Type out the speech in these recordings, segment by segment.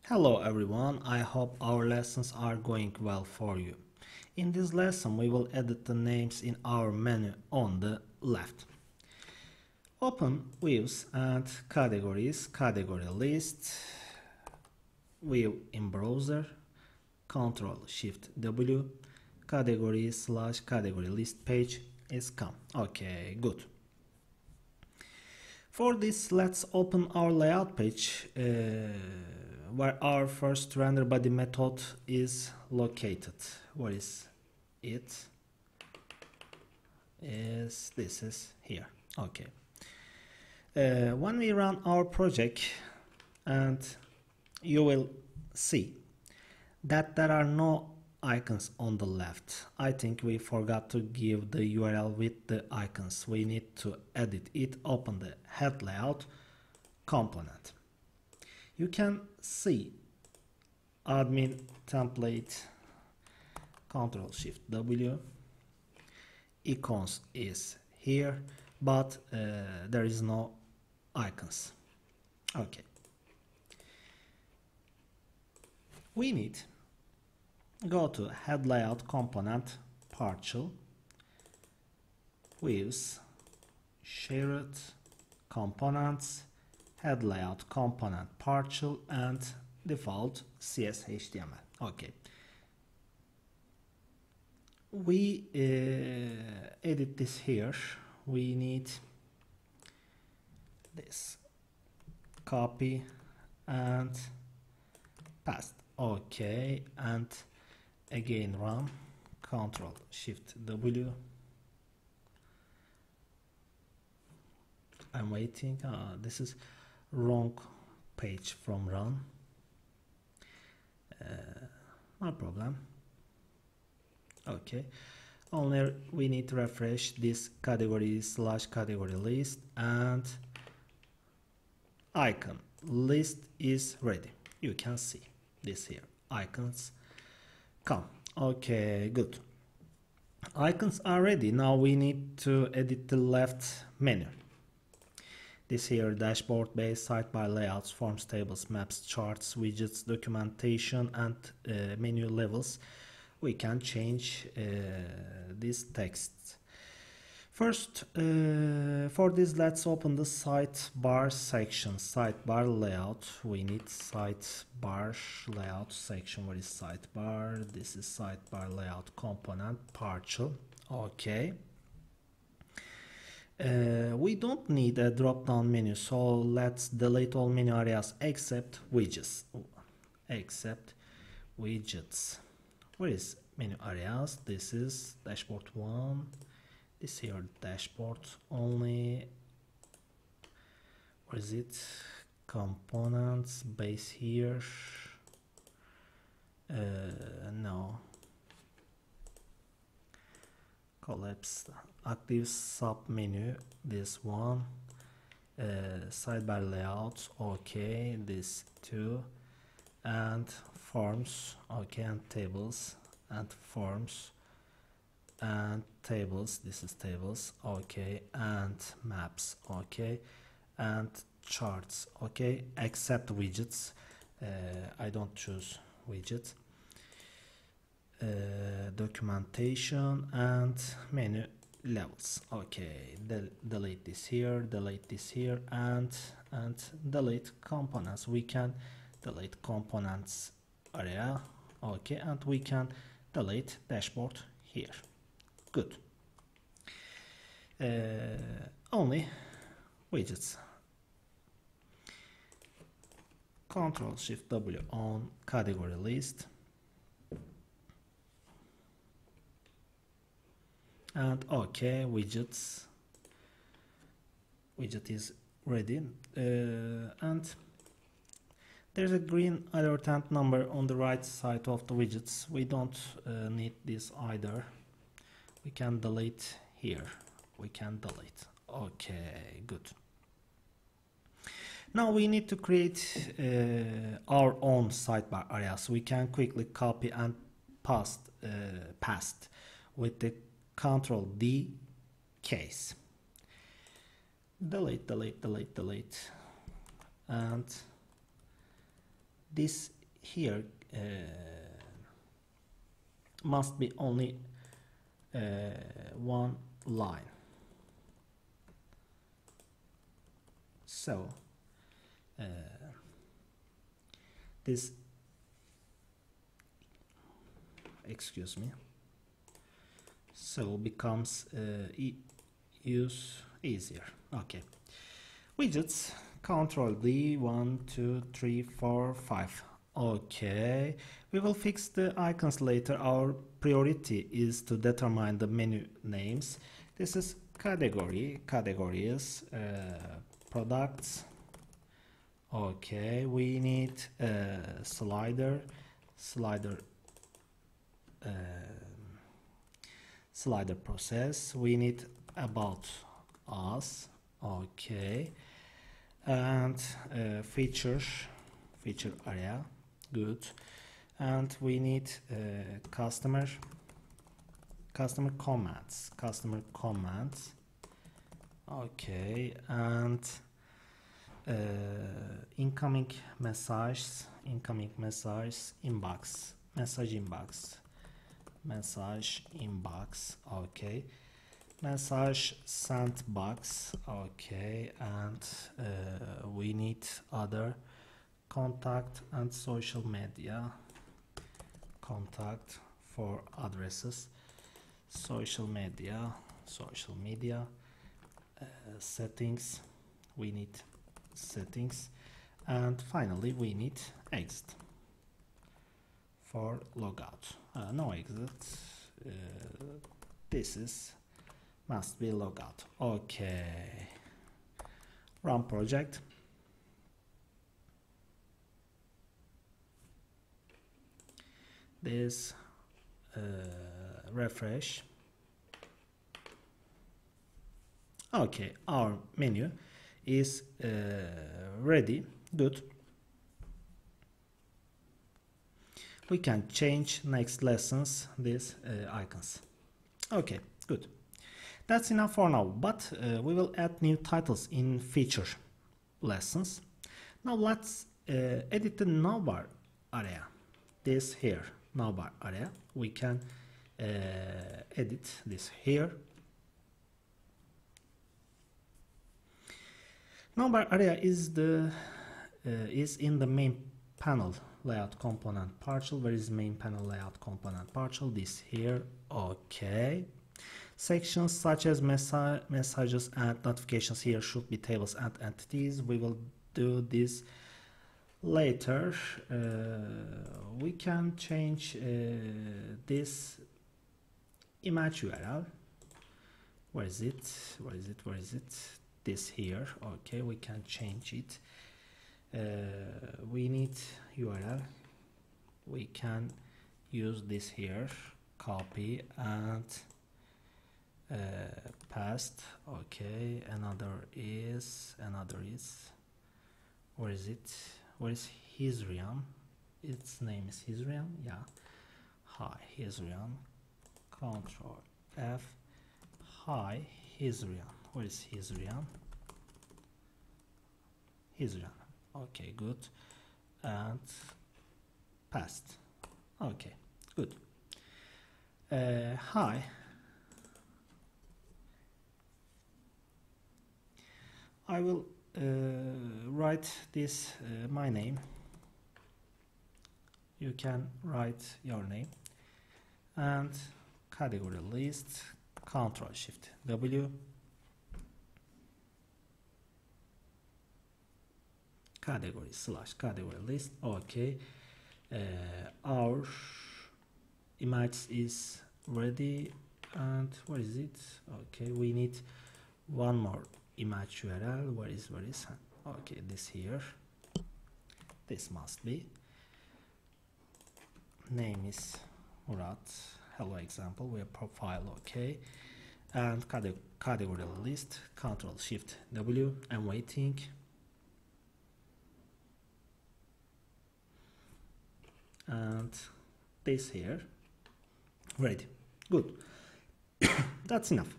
Hello everyone, I hope our lessons are going well for you. In this lesson we will edit the names in our menu on the left. Open Views and Categories, Category List, View in Browser, Ctrl-Shift-W, Category/Category List page is come. Okay, good. For this, let's open our layout page where our first render body method is located. Where is it? This is here. Okay. When we run our project, and you will see that there are no icons on the left. I think we forgot to give the URL with the icons. We need to edit it. Open the head layout component. You can see admin template, Ctrl-Shift-W, icons is here, but there is no icons. Okay. We need go to head layout component, partial, views, shared, components, head layout component, partial, and default CS/HTML. Okay. We edit this here. We need this copy and paste. Okay, and again run, Ctrl-Shift-W. I'm waiting. This is wrong page from run. No problem. Okay, only we need to refresh this category/category list, and icon list is ready. You can see this here, icons come. Okay, good. Icons are ready. Now we need to edit the left menu. This here, dashboard, base, sidebar, layouts, forms, tables, maps, charts, widgets, documentation, and menu levels. We can change these texts. First, for this, let's open the sidebar section. Sidebar layout. We need sidebar layout section. Where is sidebar? This is sidebar layout component, partial. Okay. We don't need a drop-down menu, so let's delete all menu areas except widgets. Except widgets. Where is menu areas? This is dashboard 1. This here dashboard only. Where is it? Components, base here. No. Collapse, active sub menu. This one. Sidebar layouts. Okay. This two. And forms. Okay. And tables. And forms. And tables, this is tables, okay, and maps, okay, and charts, okay, except widgets. I don't choose widgets. Documentation and menu levels, okay. Delete this here, and delete components. We can delete components area, okay, and we can delete dashboard here. Good. Only widgets. Ctrl-Shift-W on category list. And okay, widgets. Widget is ready. And there's a green advertent number on the right side of the widgets. We don't need this either. We can delete here. We can delete. Okay, good. Now we need to create our own sidebar areas. We can quickly copy and paste with the Ctrl-D case. Delete. And this here must be only one line. So this, excuse me, so becomes use easier. Okay, widgets, Control D, 1 2 3 4 5. Okay, we will fix the icons later. Our priority is to determine the menu names. This is category, categories, products. Okay, we need slider process. We need about us. Okay, and feature area. Good. And we need customer comments. Okay, and incoming message inbox, message inbox. Okay, message sent box. Okay, and we need other contact and social media, contact for addresses, social media, settings, we need settings, and finally we need exit for logout. No exit, this is must be logout. Okay, run project. This refresh. Okay, our menu is ready. Good. We can change next lessons these icons. Okay, good. That's enough for now, but we will add new titles in feature lessons. Now let's edit the navbar area. This here, navbar area. We can edit this here. Navbar area is in the main panel layout component partial. Where is main panel layout component partial? This here. Okay. Sections such as messages and notifications here should be tables and entities. We will do this later. We can change this image URL. Where is it? This here. Okay, we can change it. We need URL. We can use this here, copy and paste. Okay, another is where is it? Where is Hizriam? Its name is Hizriam. Yeah. Hi Hizriam. Control F. Hi Hizriam. Where is Hizriam? Okay, good. And paste. Okay, good. Hi. I will write this my name. You can write your name. And category list, Ctrl Shift W. Category / category list. Okay, our image is ready. And where is it? Okay, we need one more image URL. Where is okay, this here. This must be. Name is Murat. Hello example. We have profile. Okay, and category list. Ctrl Shift W. I'm waiting. And this here. Ready. Good. That's enough.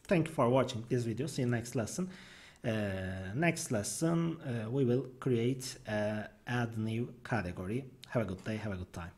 Thank you for watching this video. See you next lesson. Next lesson we will create add new category. Have a good day, have a good time.